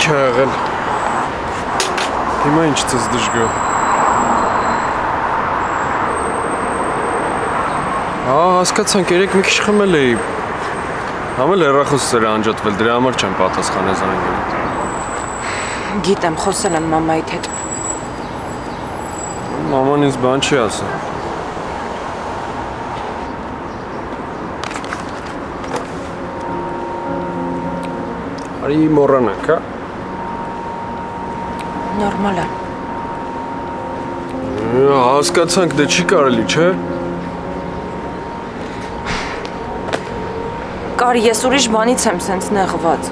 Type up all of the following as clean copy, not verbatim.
Ինչ ա եղել։ Հիմա ինչ ցես դժգո։ Հասկացանք, երեք մի քիչ խմել էի։ Համել հեռախոսս էր անջատվել, դրա համար չեմ պատասխանել զանգել։ Գիտեմ, խոսել եմ մամայիդ հետ։ Մաման ինձ բան չի ասել։ Արի մոռանանք, հա։ Նորմալ է։ Հասկացանք, դե չի կարելի, չէ։ Կար, ես ուրիշ բանից եմ սենց նեղված։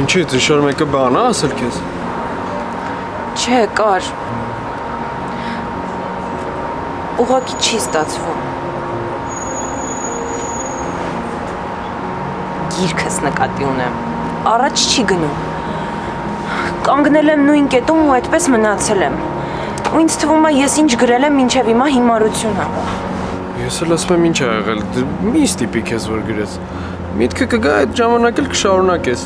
Ինչի՞ց, ինչ-որ մեկը բան ա ասել քեզ։ Չէ, կար։ Ուղղակի չի ստացվում։ Գիրքս նկատի ունեմ։ Առաջ չի գնում։ Կանգնել եմ նույն կետում ու այդպես մնացել եմ։ Ու ինձ թվում է ես ինչ գրել եմ մինչև հիմա հիմարություն ա։ Ես էլ ասում եմ ինչ ա եղել, մի ստիպի քեզ որ գրես։ Միտքը կգա այդ ժամանակ էլ կշարունակես։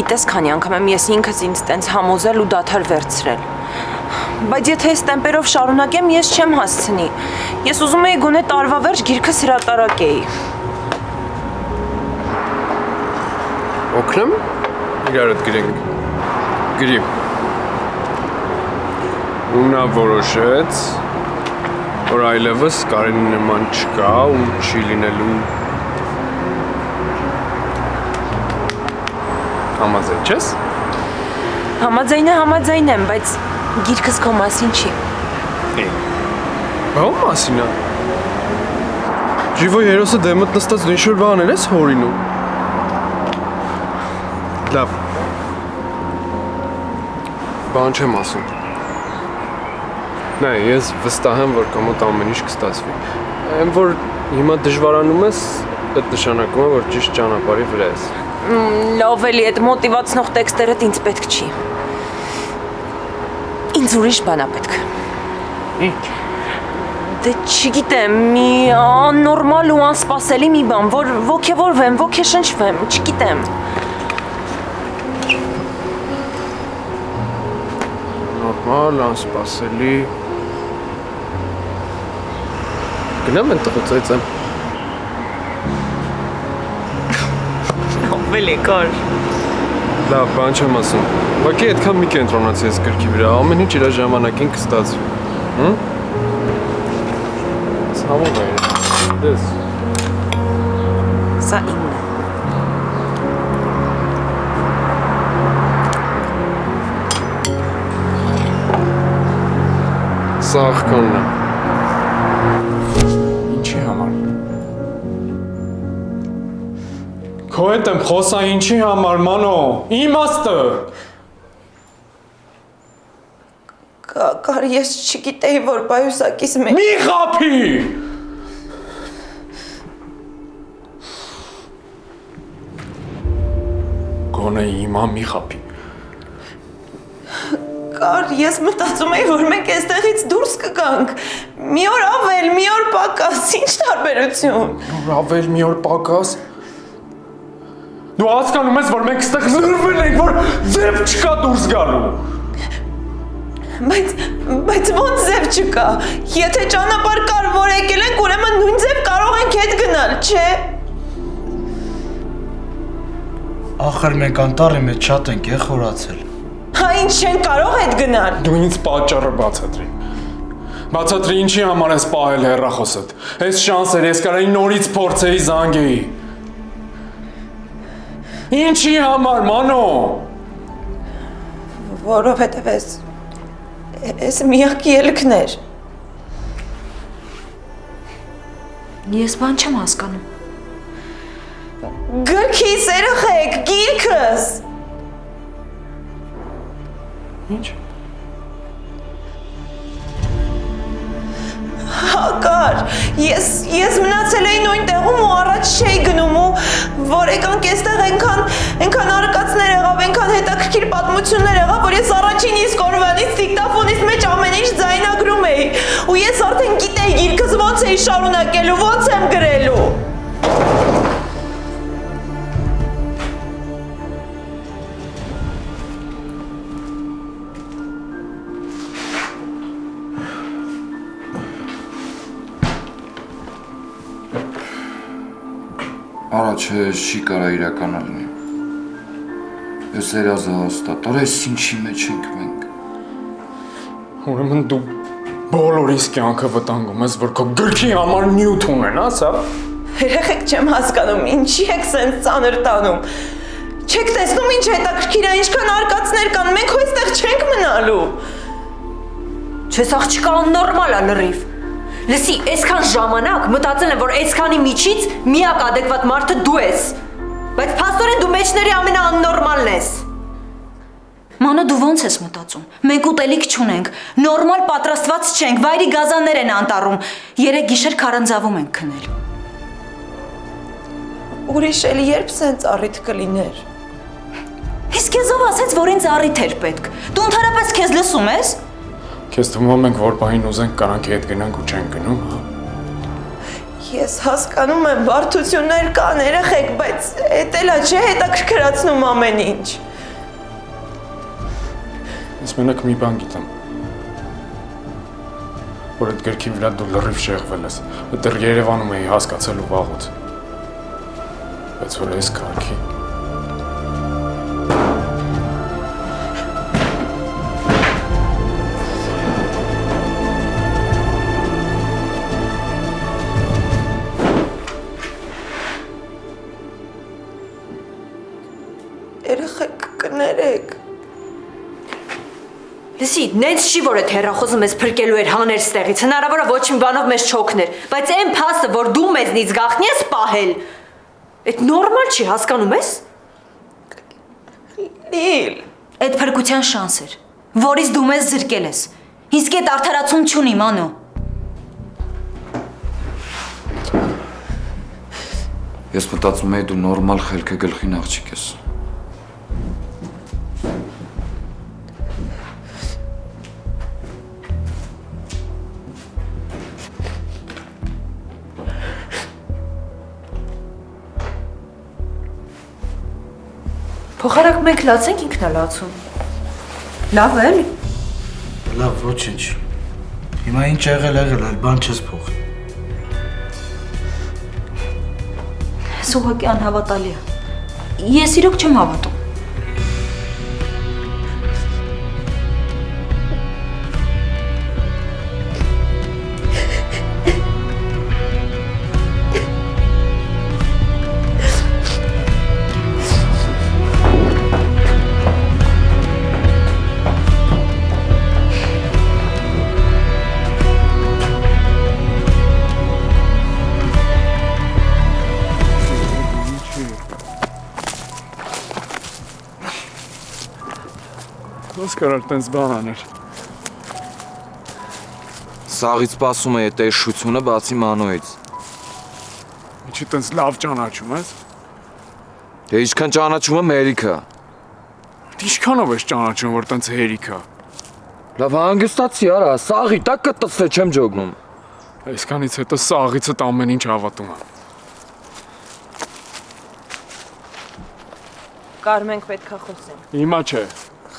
Գիտես քանի անգամ եմ ես ինքս ինձ տենց համոզել ու դադար վերցրել։ Բայց եթե այս տեմպերով շարունակեմ, ես չեմ հասցնի։ Ես ուզում էի գոնե տարվա վերջ գիրքս հրատարակեի։ Օգնեմ։ Իրար հետ գրենք։ Գրի։ Ու նա որոշեց, որ այլևս Կարենի նման չկա ու չի լինելու։ Համաձայն չես։ Համաձայն եմ, բայց գիրքս քո մասին չի։ Բա ո՞մ մասին է։ Ժիվո երոսը դեմդ նստած դու ինչ-որ բաներ ես հորինում։ Լավ։ Բան չեմ ասում։ Նայ, ես վստահ եմ, որ կամոտ ամեն ինչ կստացվի։ Այն որ հիմա դժվարանում ես, այդ նշանակում է, որ ճիշտ ճանապարհի վրա ես։ Լավ էլի, այդ մոտիվացնող տեքստերդ ինձ պետք չի։ Ինձ ուրիշ բան ա պետք։ Ինչ։ Դե չգիտեմ, մի աննորմալ ու անսպասելի մի բան, որ ոգևորվեմ, ոգեշնչվեմ, չգիտեմ։ Նորմալ, անսպասելի։ Գնամ են տղուց այծեմ։ Ավելի կար։ Լավ, բան չեմ ասում։ Ուղղակի այդքան մի կենտրոնացի ես գրքի վրա, ամեն ինչ իր ժամանակին կստացվի։ Հմ? Ցավում է։ Դες։ Սա իմն է։ Սա աղքանն է։ Ինչի համար։ Քո հետ եմ խոսա ինչի համար, մանո, իմաստը։ Կար, ես չգիտեի, որ պայուսակիս մեջ։ Մի խափի։ Գոնե հիմա մի խափի։ Կար, ես մտածում էի, որ մենք այստեղից դուրս կգանք։ Մի օր ավել, մի օր պակաս, ինչ տարբերություն։ Նոր ավել մի օր պակաս։ Դու հասկանում ես, որ մենք այստեղ զրվել ենք, որ ձև չկա դուրս գալու։ Բայց ոնց ձև չկա։ Եթե ճանապարհ կար, որ եկել ենք, ուրեմն նույն ձև կարող ենք հետ գնալ, չէ։ Ախր մենք անտառի մեջ շատ ենք խորացել։ Հա ինչ չեն կարող հետ գնալ։ Դու ինձ պատճառը բացատրի։ Բացատրի ինչի համար ես պահել հեռախոսդ։ Այս շանս էր, ես կարայի նորից փորձեի զանգեի։ Ինչի համար, մանո։ Որովհետև ես միակ ելքն էր։ Ես բան չեմ հասկանում։ Գրքիս երեխեք, գիրքս։ Ինչ։ Հակար, ես մնացել էի նույն տեղում ու առաջ չէի գնում ու որ եկանք էստեղ ենքան արկածներ եղավ, ենքան հետաքրքիր պատմություններ եղավ, որ ես առաջին իսկ օրվանից դիկտաֆոնից մեջ ամեն ինչ ձայնագրում էի ու ես արդեն գիտեի գիրքս ոնց էի շարունակելու, ոնց եմ գրելու։ Արա չէ, չի կարա իրականը լինի։ Ես երազը հաստատ, արա ես ինչի մեջ ենք մենք։ Ուրեմն դու բոլորիս կյանքը վտանգում ես, որ քո գրքի համար նյութ ունենաս, հա։ Երեխեք չեմ հասկանում, ինչի եք սենց ծանր տանում։ Չեք տեսնում ինչ հետաքրքիր է, ինչքան արկածներ կան, մենք հո այստեղ չենք մնալու։ Չես աղջիկա աննորմալ է լրիվ։ Լսի, այսքան ժամանակ մտածել եմ, որ այսքանի միջից միակ adekvat մարդը դու ես։ Բայց փաստորեն դու մեջների ամենաաննորմալն ես։ Մանո, դու ո՞նց ես մտածում։ Մենք ուտելիք չունենք, նորմալ պատրաստված չենք, վայրի գազաններ են անտառում։ Երեք գիշեր քարանձավում ենք քնել։ Ուրիշ էլի երբ սենց առիթ կլիներ։ Իսկ քեզ ով ասեց, որ ինձ առիթ էր պետք։ Դու ընդհանրապես քեզ լսում ես։ Քեզ թվում ենք, որ բային ուզենք կանանքի հետ գնանք ու չենք գնում, հա։ Ես հասկանում եմ, բարդություններ կան, երեխեք, բայց էդ էլա չէ հետաքրքրացնում ամեն ինչ։ Ես մենակ մի բան գիտեմ, որ այդ գրքի վրա դու լրիվ շեղվել ես, դեռ Երևանում էի հասկացել ու վաղուց, բայց որ ես կարգի։ Երեխեք կներեք։ Լսի, նենց չի, որ այդ հեռախոսը մեզ փրկելու էր հաներ ստեղից, հնարավոր է ոչ մի բանով մեզ չօգներ, բայց այն փաստը, որ դու մեզնից գաղտնի ես պահել, այդ նորմալ չի, հասկանում ես։ Լիլ։ Այդ փրկության շանս էր, որից դու մեզ զրկել ես։ Իսկ այդ արդարացում չունի, Մանո։ Ես մտածում էի դու նորմալ խելքը գլխին աղջիկ ես։ Փոխարակ մենք լացենք ինքնալացում։ Լավ է, էլի։ Լավ, ոչինչ։ Հիմա ինչ եղել, այլ բան չես փոխի։ Ես ուղղակի անհավատալի է։ Ես իրոք չեմ հավատում։ Ոնց կարար տենց բան աներ։ Սաղից սպասում է այդ էշությունը բացի Մանոյից։ Ինչի տենց լավ ճանաչում ես։ Դե ինչքան ճանաչում եմ հերիքա։ Ինչքանով ես ճանաչում, որ տենց հերիքա։ Լավ հանգստացի արա, սաղի տակ կտցնե չեմ ջոգնում։ Այսքանից հետո սաղիցդ ամեն ինչ հավատում եմ։ Կարմենք պետքա խոսենք։ Հիմա չէ։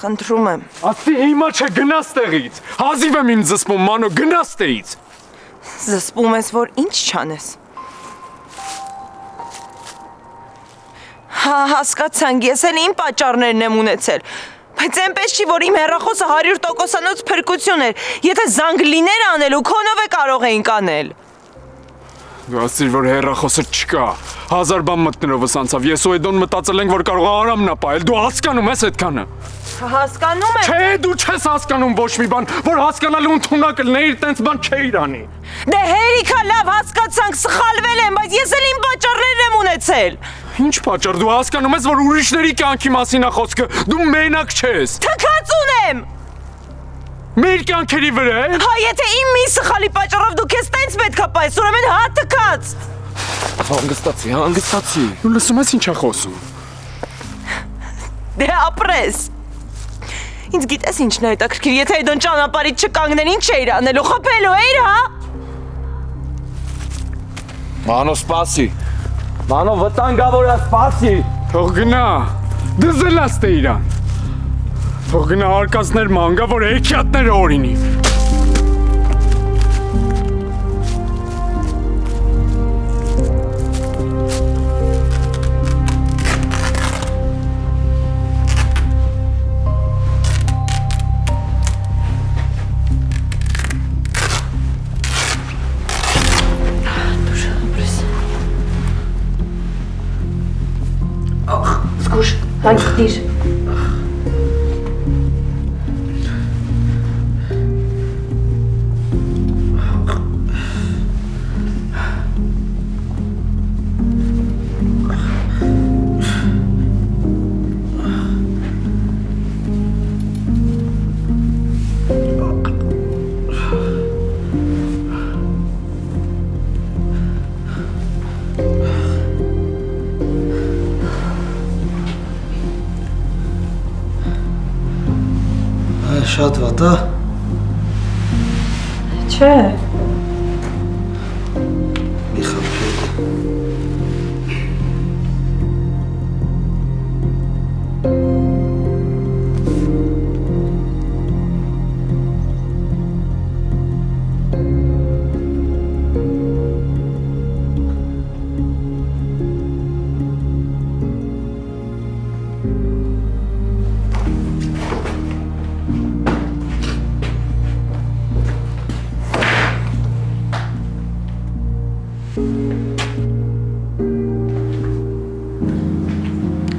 Խնդրում եմ։ Ասի հիմա չէ, գնա ստեղից։ Հազիվ եմ ինձ զսպում, Մանո, գնա ստեղից։ Զսպում ես, որ ինչ չանես։ Հա, հասկացանք, ես էլ իմ պատճառներն եմ ունեցել։ Բայց այնպես չի, որ իմ հեռախոսը 100%-անոց փրկություն էր։ Եթե զանգ լիներ անելու, քոնով է կարող էինք անել։ Դու ասիր, որ հեռախոսը չկա։ 1000 բան մտնելով անցավ։ Ես ու Էդոն մտածել ենք, որ կարող է Արամն ապահել։ Դու հասկանում ես այդքանը։ Հասկանում եմ։ Չէ, դու չես հասկանում ոչ մի բան, որ հասկանալու ընդունակ լինեիր, տենց բան չէիր անի։ Դե հերիքա լավ հասկացանք, սխալվել եմ, բայց ես էլ իմ պատճառներն եմ ունեցել։ Ինչ պատճառ, դու հասկանում ես, որ ուրիշների կյանքի մասին է խոսքը։ Դու մենակ չես։ Թքած ունեմ։ Մեր կյանքերի վրա է։ Հա, եթե իմ մի սխալի պատճառով դու քեզ տենց պետքա պայես, ուրեմն հա թքած։ Հանգստացի, հանգստացի։ Դու լսում ես ինչ է խոսում։ Դե ապրես։ Ինձ գիտես ինչն է հետաքրքիր, եթե Էդոն ճանապարհից չկանգներ, ինչ էիր անելու, խփելու էիր, հա։ Մանո սպասի։ Մանո վտանգավոր է, սպասի։ Թող գնա։ Դզելաս թե իրան։ Թող գնա արկածներ մանգա, որ հեքիաթները օրինի։ Հայ, դիր։ Շատ վատ է։ Չէ։ Մի խփի։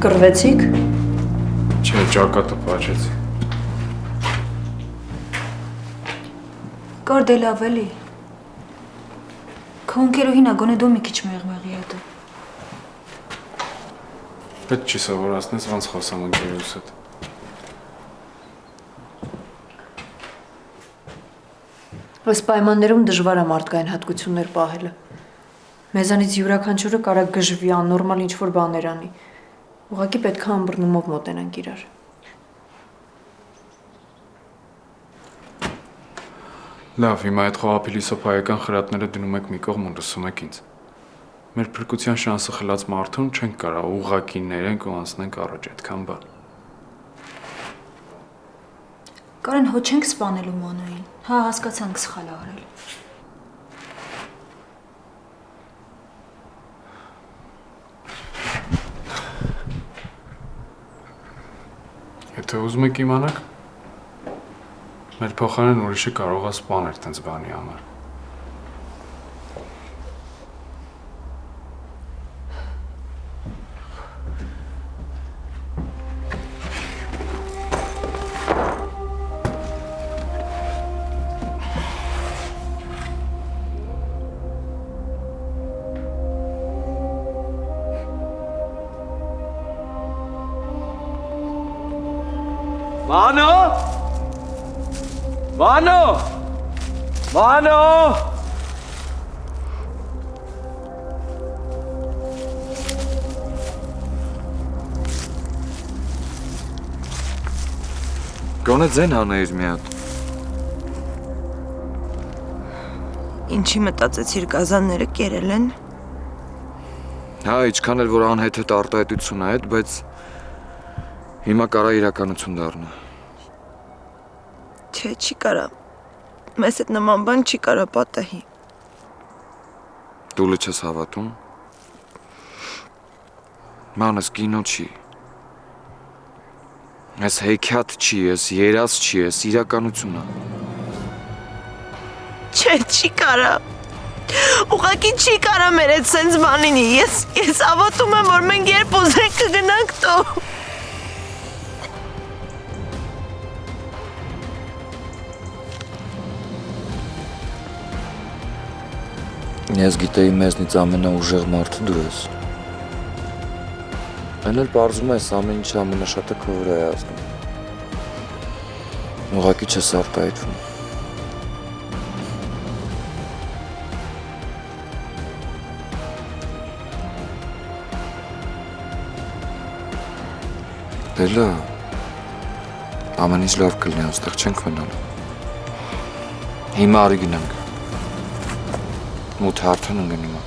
Կռվեցիք։ Չէ, ճակատը պաչեցի։ Կար դե լավ էլի։ Քո ընկերուհին ա գոնե դու մի քիչ մեղմեղի հետո։ Պետք չի սովորացնես ոնց խոսամ ընկերուս հետ։ Այս պայմաններում դժվար է մարդկային հատկություններ պահելը։ Մեզանից յուրաքանչյուրը կարա գժվի, աննորմալ ինչ-որ բաներ անի։ Ուղղակի պետք է ըմբռնումով մոտենանք իրար։ Լավ, հիմա այդ խոհափիլիսոփայական խրատները դնում եք մի կողմ ու լսում եք ինձ։ Մեր փրկության շանսը խլած մարդուն չենք կարող ուղղակի ներենք ու անցնենք առաջ, այդքան բան։ Կարեն հո չենք սպանելու Մանոյին։ Հա, հասկացանք սխալ ա արել։ Եթե ուզում եք իմանաք, մեր փոխարեն ուրիշը կարող է սպանել տենց բանի համար։ Մանո! Մանո! Մանո! Գոնե ձեն հանեիր մի հատ։ Ինչի մտածեցիր գազանները կերել են։ Հա, ինչքան էլ որ անհեթեթ արտահայտություն է այդ, բայց հիմա կարա իրականություն դառնա։ Չէ, չի կարա։ Մեզ այդ նման բան չի կարա պատահի։ Դու լի չես հավատում։ Մանս կինո չի։ Ես հեքիաթ չի, ես երազ չի, ես իրականություն է։ Չէ, չի կարա։ Ուղղակի չի կարա մեր այդ սենց բանինի։ Ես հավատում եմ, որ մենք երբ ուզենք կգնանք տո։ Ես գիտեի մեզնից ամենաուժեղ մարդը դու ես։ Այն էլ պարզում ես ամեն ինչ ամենաշատը քո վրա է ազդում։ Ուղղակի չես արտահայտվում։ Դե լավ, ամեն ինչ լավ կլինի, այստեղ չենք մնալու։ Հիմա արի գնանք։ Մութ հարթն ընգնի մա։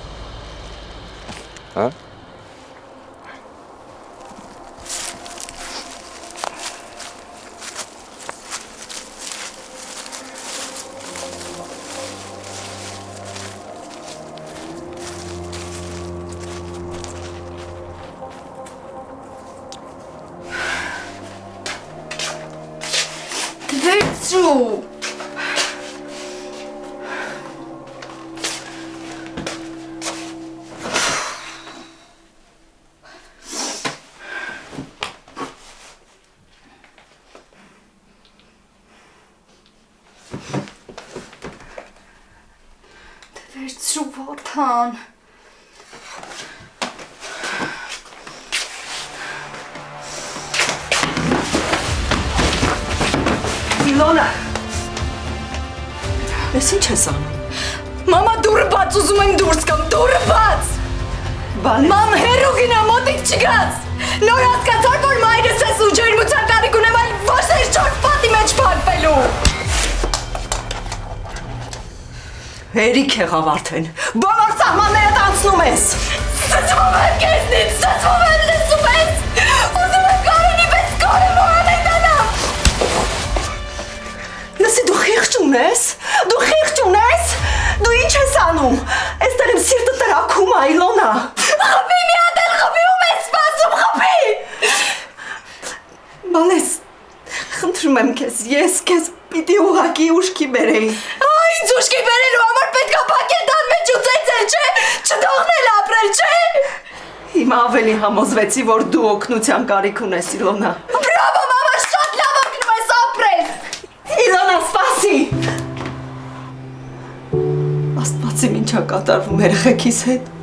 Հա? Վերցրու։ Շուվաթան։ Իլոնա։ Ես ինչ ես անում։ Մամա դուրը բաց, ուզում եմ դուրս գամ, դուրը բաց։ Մամ հերու գնա, մոտիկ չգաց։ Նոր հասկացար, որ մայրս ես ու ջերմության տարիք ունեմ, այլ ոչ թե չոր պատի մեջ փակվելու։ Հերիք եղավ արդեն։ Բոլոր սահմաններդ անցնում ես։ Ստծվում եմ քեզնից, ստծվում եմ լսում ես։ Ուզում եմ Կարենի պես կարևոր անենանամ։ Լսի, դու խիղճ ունես։ Դու խիղճ ունես։ Դու ինչ ես անում։ Այստեղ իմ սիրտը տրաքում է, Իլոնա։ Խփի մի հատ էլ խփի, ում ես սպասում, խփի։ Բալես, խնդրում եմ քեզ, ես քեզ պիտի ուղղակի ուշքի բերեի։ Ինձ ուշքի բերելու համար պետքա պակետան մեջ ու ծեծել, չէ։ Չթողնել ապրել, չէ։ Հիմա ավելի համոզվեցի, որ դու օգնության կարիք ունես, Իլոնա։ Բրավո, մամա, շատ լավ օգնում ես ապրել։ Իլոնա, սպասի։ Աստվածի ինչա կատարվում երեխեքիս հետ։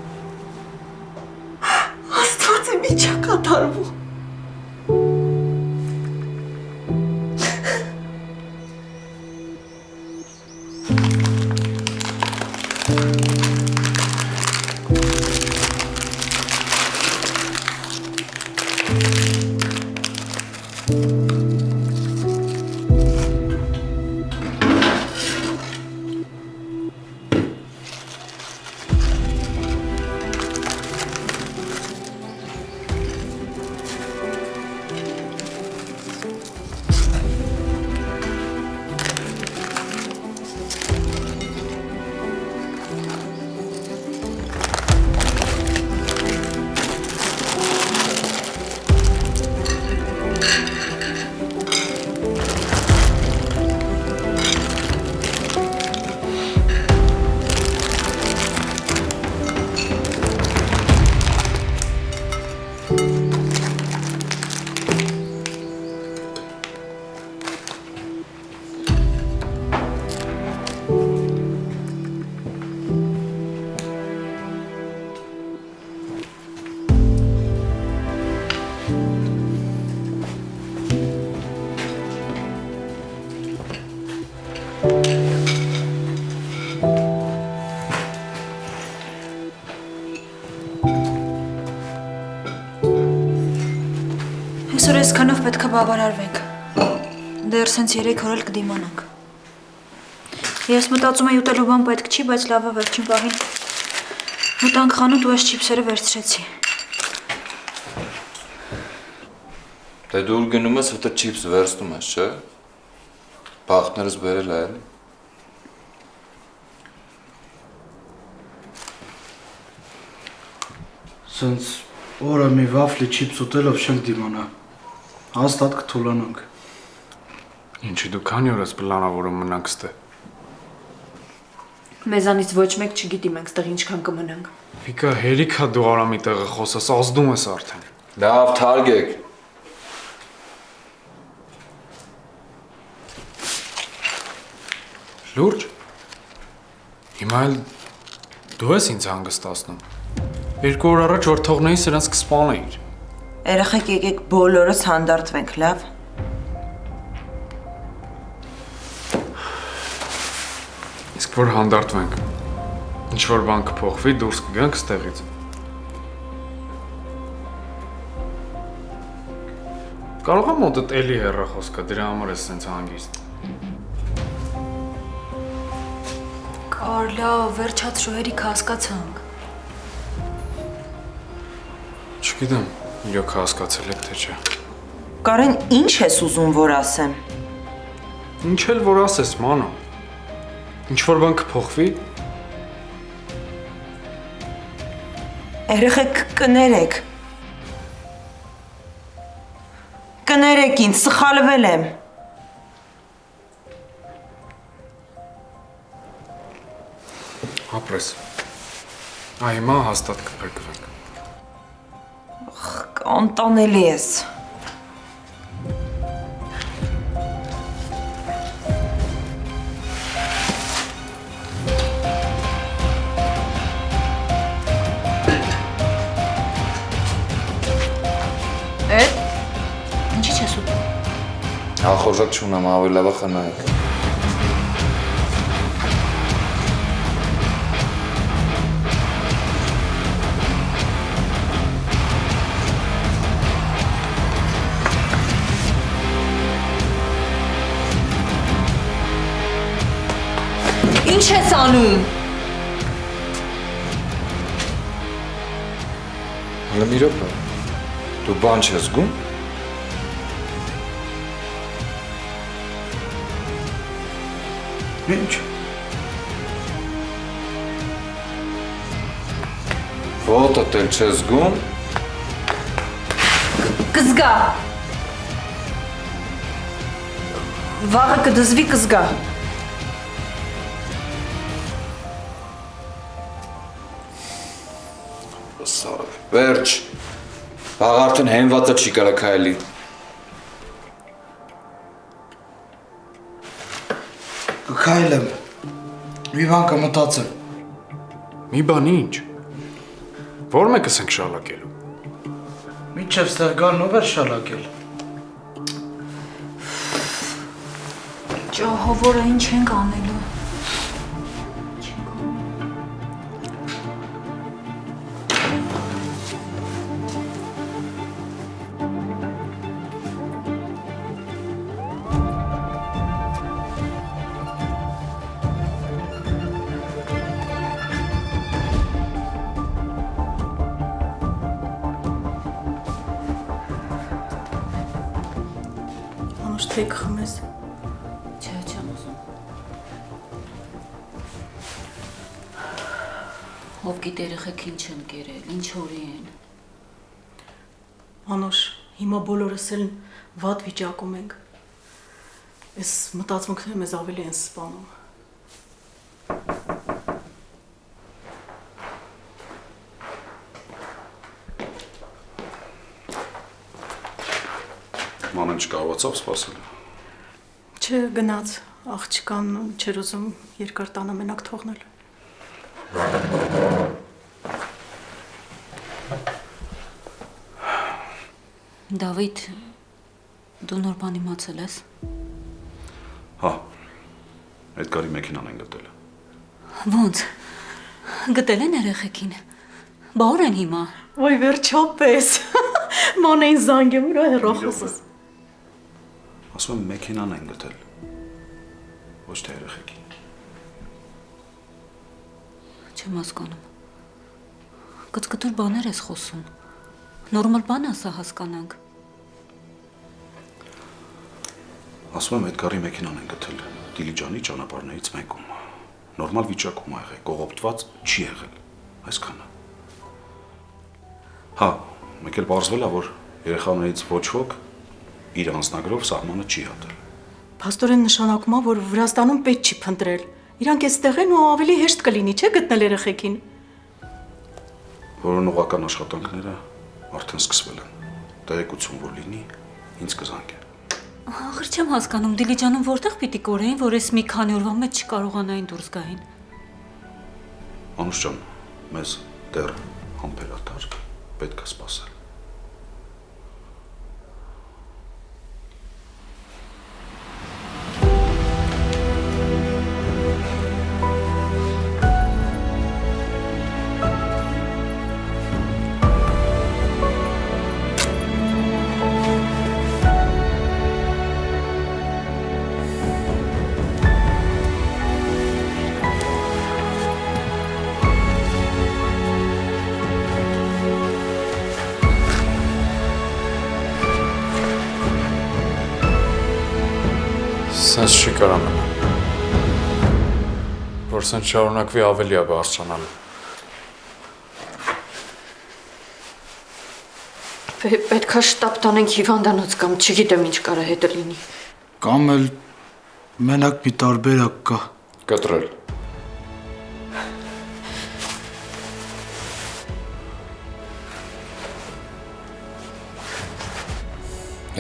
Աստվածի ինչա կատարվում։ Այսօր այսքանով պետք է բավարարվենք։ Դեռ սենց 3 օր էլ կդիմանանք։ Ես մտածում եմ ուտելու բան պետք չի, բայց լավ է վերջին պահին մտանք խանութ ու այս չիփսերը վերցրեցի։ Դե դու գնում ես հետո չիփս վերցնում ես, չէ՞։ Բախտներս բերել է էլի։ Սենց օրը մի վաֆլի չիփս ուտելով չենք դիմանա։ Հաստատ կթուլանանք։ Ինչի դու քանի օր ես պլանավորում մնանք ստե։ Մեզանից ոչ մեկ չգիտի մենք ստեղ ինչքան կմնանք։ Վիկա, հերիքա դու Արամի տեղը խոսես, ազդում ես արդեն։ Լավ, թարգեք։ Լուրջ։ Հիմա էլ դու ես ինձ հանգստացնում։ 2 օր առաջ որ թողնեի սրանց կսպանեիր։ Երեխեք եկեք բոլորս հանդարտվենք, լավ։ Իսկ որ հանդարտվենք։ Ինչ որ բան կփոխվի, դուրս կգանք ստեղից։ Կարող եմ մոտդ էլի հեռախոսքը, դրա համար ես սենց հանգիստ։ Կարլա, վերջացրու, հերիք հասկացանք։ Չգիտեմ, իրոք հասկացել եք թե չէ։ Կարեն, ինչ ես ուզում, որ ասեմ։ Ինչ էլ որ ասես, մանո։ Ինչ որ բան կփոխվի։ Երեխեք կներեք։ Կներեք ինձ, սխալվել եմ։ Ապրես։ Հիմա հաստատ կփրկվենք։ Անտանելի ես։ դրոժակ չունեմ, ավելի լավ է խնայեք։ Ինչ ես անում։ Հələ մի րոպե։ Դու բան չես զգում։ Ինչ։ Ոտդ էլ չես զգում։ Կզգա։ Վաղը կդզվի կզգա։ Սարը, վերջ, վաղ արդեն հենվածը չի կարա քայլի։ Կքայլեմ, մի բան կմտածեմ։ Մի բան ինչ։ Որ մեկս ենք շալակելու։ Մինչև ստեղ գալն ով էր շալակել։ Ջահովորը ինչ ենք անելու։ Անուշ թեք խմես։ Չէ, չեմ ուզում։ Ով գիտե երեխեքին չեն կերել, ինչ օրի են։ Անուշ, հիմա բոլորս էլ վատ վիճակում ենք։ Այս մտածմունքները մեզ ավելի են սպանում։ Մանեն չկարողացավ սպասել։ Չէ, գնաց, աղջկան չէր ուզում երկար տանը մենակ թողնել։ Դավիթ, դու նոր բան իմացել ես։ Հա, Էդգարի մեքենան են գտել։ Ոնց։ Գտել են երեխեքին։ Բա ուր են հիմա։ Ոյ վերջապես։ Մանեին զանգեմ, ուր է հեռախոսս։ Ասում եմ մեքենան են գտել։ Ոչ թե երեխեքին։ Չեմ հասկանում։ Կծկտուր բաներ ես խոսում։ Նորմալ բան ասա հասկանանք։ Ասում եմ Էդգարի մեքենան են գտել Դիլիջանի ճանապարհներից մեկում։ Նորմալ վիճակում ա եղել, կողոպտված չի եղել։ Այսքանը։ Հա, մեկ էլ բարձվել ա, որ երեխաներից ոչ ոք իր անձնագրով սահմանը չի հատել։ Փաստորեն նշանակում է, որ Վրաստանում պետք չի փնտրել։ Իրանք էստեղ են ու ավելի հեշտ կլինի, չէ՞ գտնել երեխեքին։ Որոնողական աշխատանքները արդեն սկսվել են։ Տեղեկություն որ լինի, ինձ կզանգեն։ Ախր չեմ հասկանում, Դիլիջանում որտեղ պիտի կորեին, որ այս մի քանի օրվա մեջ չկարողանային դուրս գային։ Անուշ ջան, մեզ դեռ համբերատար պետք է սպասել։ Սենց չի կարա մնա։ Որ սենց շարունակվի ավելի է բարձրանալու։ Պետք է շտապ տանենք հիվանդանոց կամ չգիտեմ ինչ կարա հետը լինի։ Կամ էլ մենակ մի տարբերակ կա։ Կտրել։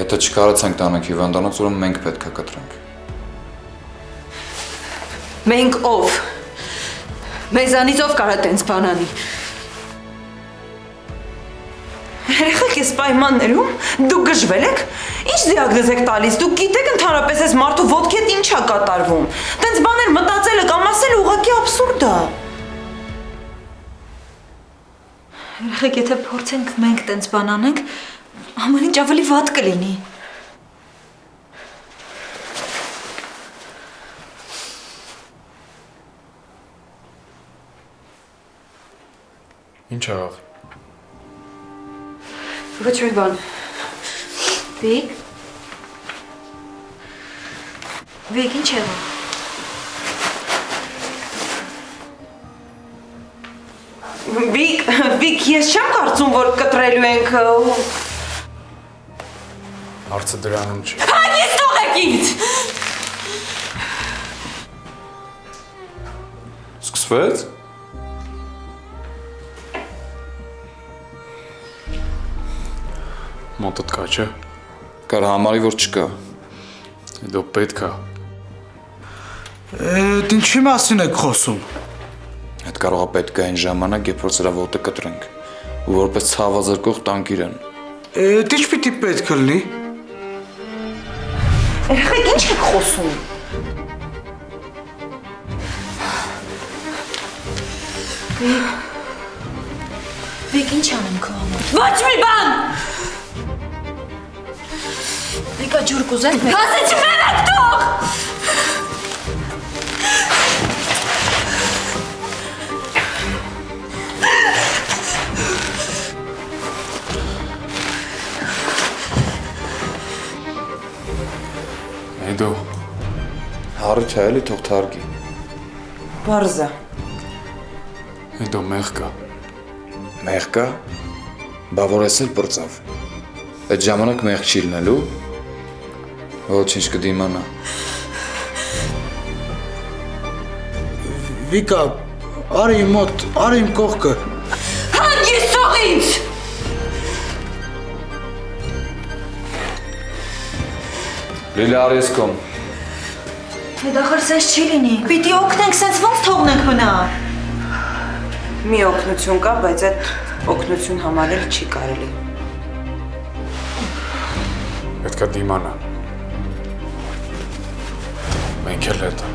Եթե չկարացանք տանենք հիվանդանոց, ուրեմն մենք պետք է կտրենք։ Մենք ով։ Մեզանից ով կարա տենց բան անի։ Երեխեք այդպես պայմաններում դուք գժվել եք։ Ինչ դիագնոզ եք տալիս։ Դուք գիտեք ընդհանրապես այս մարդու ոտքի հետ ինչ է կատարվում։ Տենց բաներ մտածելը կամ ասելը ուղղակի աբսուրդ է։ Երեխեք, եթե փորձենք մենք տենց բան անենք, ամեն ինչ ավելի վատ կլինի։ Ինչ եղավ։ Ոչ մի բան։ Վիկ։ Վիկ, ինչ եղավ։ Վիկ, ես չեմ կարծում, որ կտրելու ենք։ Հարցը դրանում չի։ Ես թողեք ինձ։ Սկսվեց։ Մոտդ կա, չէ։ Կար համարի որ չկա։ Դու պետք է։ Այդ ինչի մասին եք խոսում։ Այդ կարող է պետք է այն ժամանակ, երբ որ սրա ոտը կտրենք, ու որպես ցավազրկող տանք իրեն։ Այդ ինչ պիտի պետք լինի։ Երեխեք, ինչ եք խոսում։ Վիկ, ինչ անեմ քո համար։ Ոչ մի բան։ Վիկա ջուր կուզես։ Ասեցի մենակ թող։ Այդո։ Հարը չէ էլի թող թարգի։ Բարզա։ Այդո մեղ կա։ Մեղ կա։ Բա որ ես էլ բրծավ։ Այդ ժամանակ մեղ չի լինելու։ Ոչինչ կդիմանա։ Վիկա, արի իմ մոտ, արի իմ կողքը։ Հանգիստ թող ինձ։ Լիլա արի ես կոմ։ Այդ ախր սենց չի լինի։ Պիտի օգնենք, սենց ոնց թողնենք մնա։ Մի օգնություն կա, բայց այդ օգնություն համարել չի կարելի։ Պետք է դիմանա։ Մենք էլ հետը։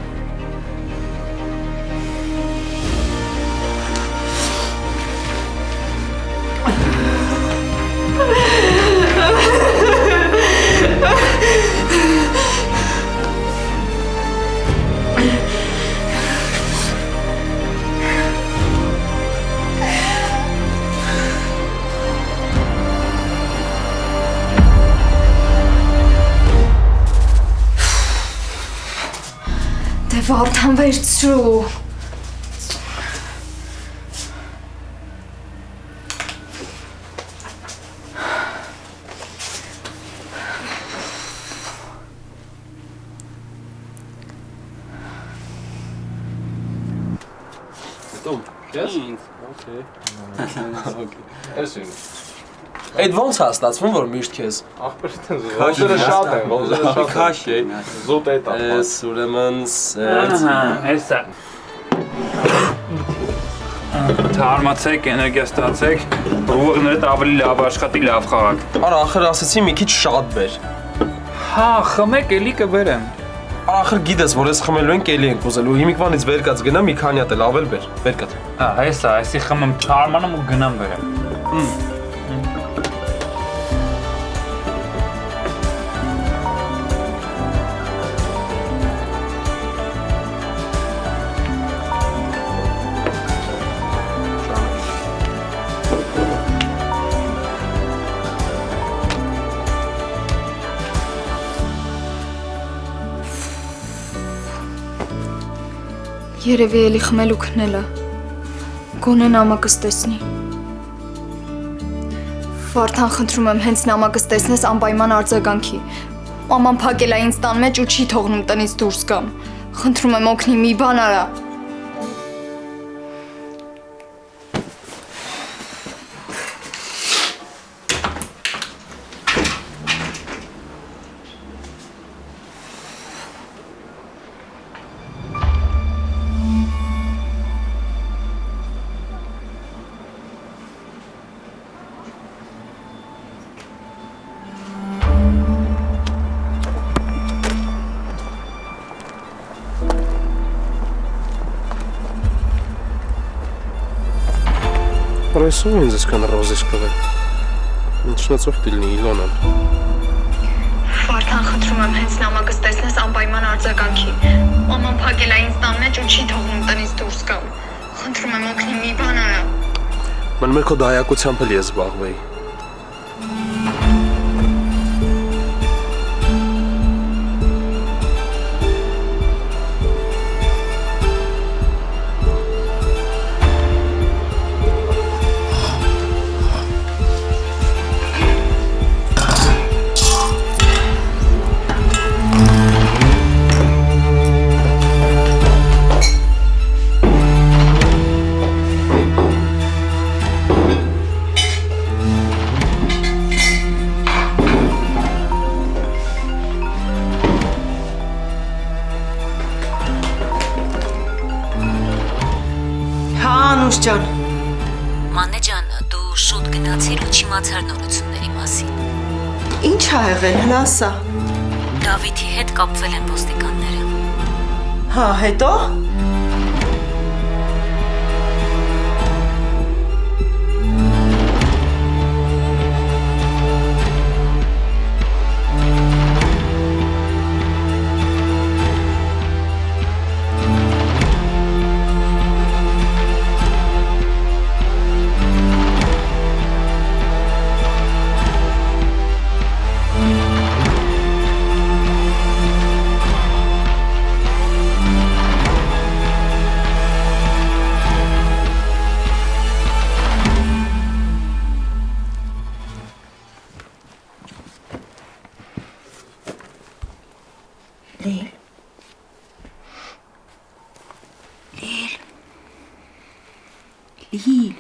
Վարդան վերցրու։ Tom, yes? Okay. Այսին։ Այդ ոնց է ստացվում, որ միշտ քեզ։ Ախպեր դեն ոնցերը շատ են, ոնցերը շատ քաշ է։ Զուտ է դա։ Էս ուրեմն Էսա։ Թարմացեք, էներգիա ստացեք, ուղղներդ ավելի լավ աշխատի, լավ խաղաք։ Արա ախր ասեցի մի քիչ շատ բեր։ Հա, խմեք, էլի կբերեմ։ Արա ախր գիտես, որ ես խմելու ենք էլի ենք ուզելու։ Հիմիկվանից վեր կաց գնամ մի քանի հատ էլ ավել բեր, վեր կաց։ Հա, հեսա, այսի խմեմ չարմանում ու գնամ բերեմ։ Երևի էլի խմել ու քնելը, գոնե նամակս տեսնի։ Վարդան խնդրում եմ հենց նամակս տեսնես անպայման արձագանքի։ Մաման փակել է ինձ տան մեջ ու չի թողնում տնից դուրս գամ։ Խնդրում եմ օգնի մի բան արա։ Պրեսում ինձ այսքան ռոզիս կվել։ Ինչնացով դիլնի Իլոնան։ Վարդան, խնդրում եմ, հենց նամակս տեսնես անպայման արձագանքի։ Մաման փակել է ինձ տան մեջ ու չի թողնում տնից դուրս գամ։ Խնդրում եմ, օգնի, մի բան արա։ Ման մեր քո դայակությամբ էլ ես զբաղվեի։ Ջան։ Մանե ջան, դու շուտ գնացիր ու չիմացար նորությունների մասին։ Ինչ ա եղել, հլա ասա։ Դավիթի հետ կապվել են ոստիկանները։ Հա, հետո։ Լիլ,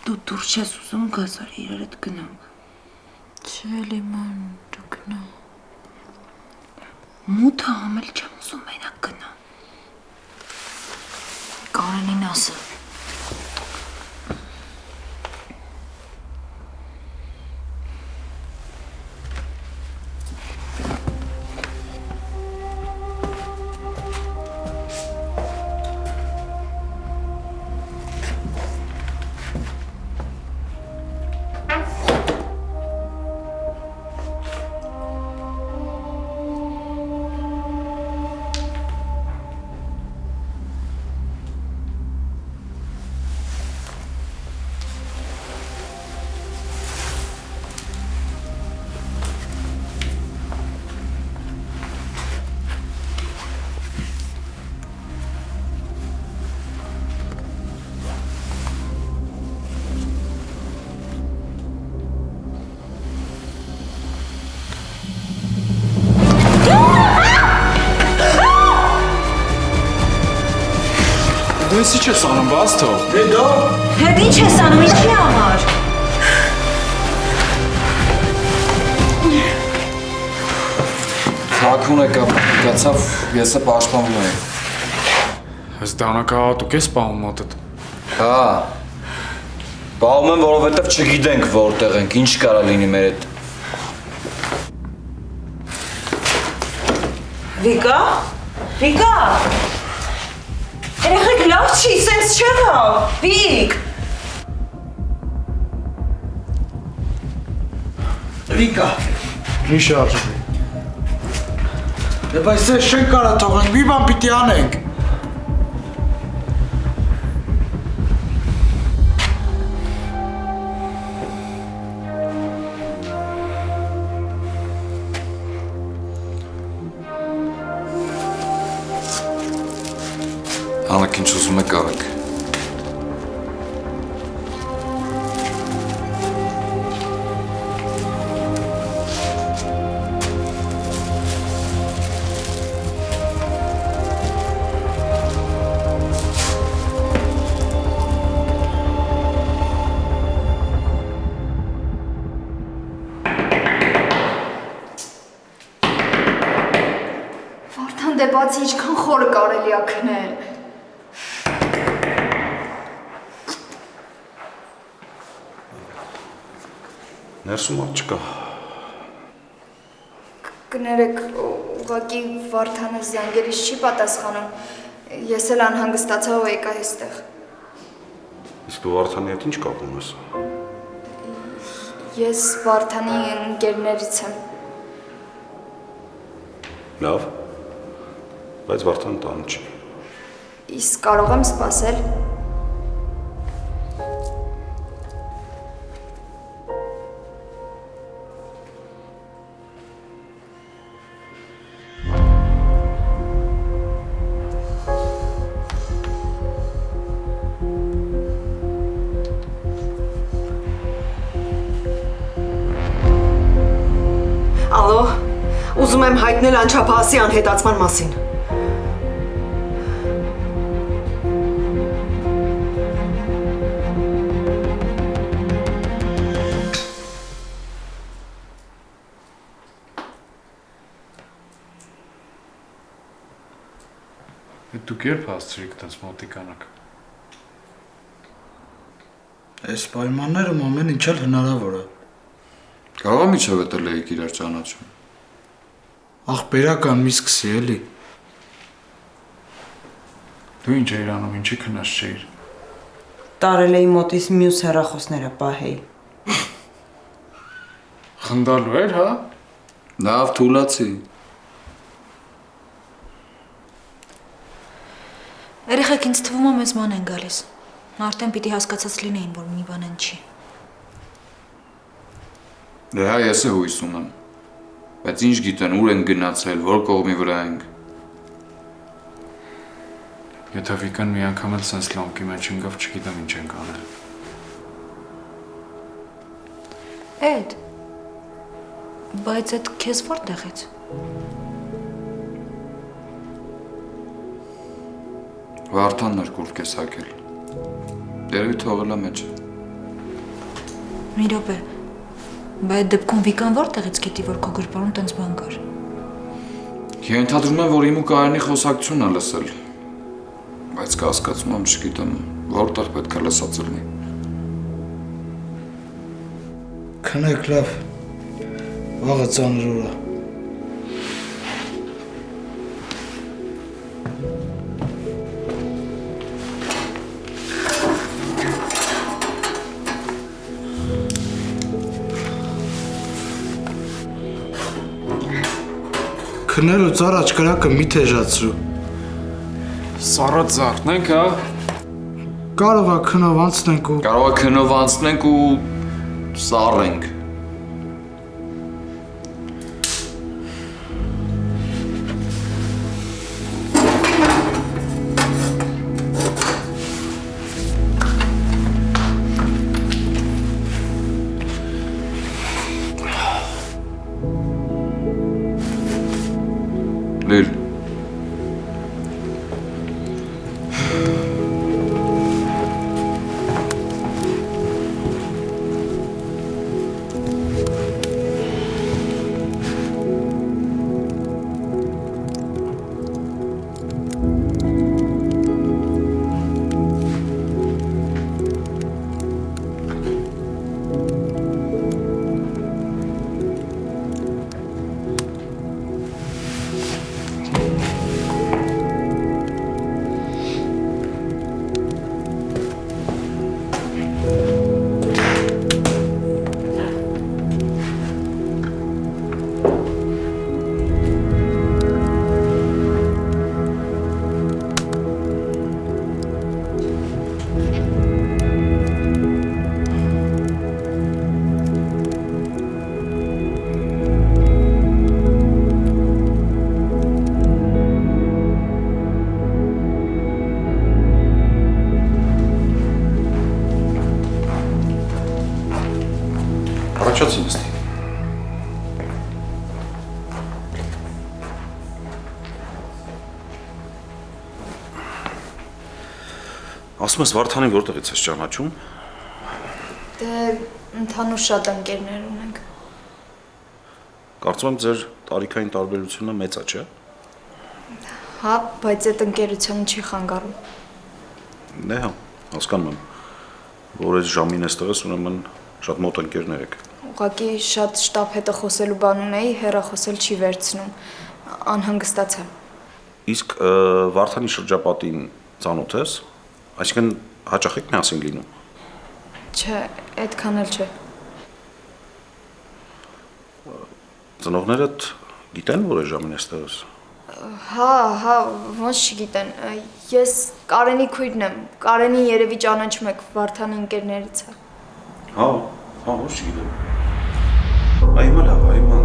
դու դուր չես ուզում գաս արի իրար հետ գնանք։ Չէ, լիման, դու գնա։ Մութը համել չեմ ուզում մենակ գնա։ Կարենին ասա։ Դու էսի չես անում, բաց թող։ Դե դա։ Հետ ինչ ես անում, ինչի համար։ Թաքուն եկա, գացավ, եսը պաշտպանում եմ։ Ես դանակահատուկ ես պահում մոտդ։ Հա, պահում եմ, որովհետև չգիտենք որտեղ ենք, ինչ կարա լինի մեր հետ։ Վիկա։ Երեխեք լավ չի, սենց չեղավ, Վիկ։ Վիկա։ Ինչ արժի։ Դե բայց ես չենք կարա թողենք, մի բան պիտի անենք։ Անակ ինչ ուզում եք արեք։ Վարդան, դե բացի ինչքան խորը կարելի ա քնել։ Ներսում չկա։ Կներեք, ուղղակի Վարդանը զանգերից չի պատասխանում։ Ես էլ անհանգստացա ու եկա այստեղ։ Իսկ դու Վարդանի հետ ինչ կապ ունես։ Ես Վարդանի ընկերներից եմ։ Լավ։ Բայց Վարդան տանը չի։ Իսկ կարող եմ սպասել։ Ալո, ուզում եմ հայտնել անչափահասի անհետացման մասին։ Դուք երբ հասցրիք այդպես մոտիկանաք։ Այս պայմաններում ամեն ինչ էլ հնարավոր է։ Կարող եմ իջավ էտել էիք իրար ճանաչում։ Ախպերական մի սկսի էլի։ Դու ինչ էիր անում, ինչի քնած չէիր։ Տարել էի մոտից մյուս հեռախոսները պահեի։ Խնդալու էր, հա։ Լավ, թուլացի։ Երեխեք ինձ թվում է մեզ ման են գալիս։ Արդեն պիտի հասկացած լինեին, որ մի բան են չի։ Դե հա, ես է հույս ունեմ։ Բայց ինչ գիտեն, ուր են գնացել, որ կողմի վրա ենք։ Եթե Վիկան մի անգամ էլ սենց լոմկի մեջ ընկավ, չգիտեմ ինչ ենք անել։ Էդ, բայց էդ քեզ որտեղից։ Վարդանն էր կուրվ կես հակել։ Դերևի թողել է մեջը։ Մի րոպե, բայց դեպքում Վիկան որտեղից գիտի, որ քո գրպանում տենց բան կար։ Ենթադրում եմ, որ իմ ու Կայանի խոսակցությունն է լսել։ Բայց կասկածում եմ, չգիտեմ, որտեղ պետք է լսած լինի։ Քնեք լավ։ Վաղը ծանր օր է։ Քնելուց առաջ կրակը մի թեժացրու։ Սառը ծարտնենք, հա։ Կարող է քնով անցնենք ու Կարող է քնով անցնենք ու սառենք։ Լիլ։ Առաջացի նստի։ Ասում ես Վարդանին որտեղից ես ճանաչում։ Դե ընդհանուր շատ ընկերներ ունենք։ Կարծում եմ ձեր տարիքային տարբերությունը մեծ է, չէ՞։ Հա, բայց այդ ընկերությունը չի խանգարում։ Դե հա, հասկանում եմ, որ այս ժամին էստեղ ես, ուրեմն շատ մոտ ընկերներ եք։ Ուղղակի շատ շտապ հետը խոսելու բան ունեի, հեռախոսել չի վերցնում։ Անհանգստացա։ Իսկ Վարդանի շրջապատին ծանոթ ես, այսինքն հաճախ եք միասին լինում։ Չէ, այդքան էլ չէ։ Ծնողներդ գիտեն, որ այս ժամին էստեղ ես։ Հա, ոնց չգիտեն։ Ես Կարենի քույրն եմ։ Կարենին երևի ճանաչում եք, Վարդանի ընկերներից է։ Հա, ոչ չգիտեմ։ Այ հիմա լավ, հիմա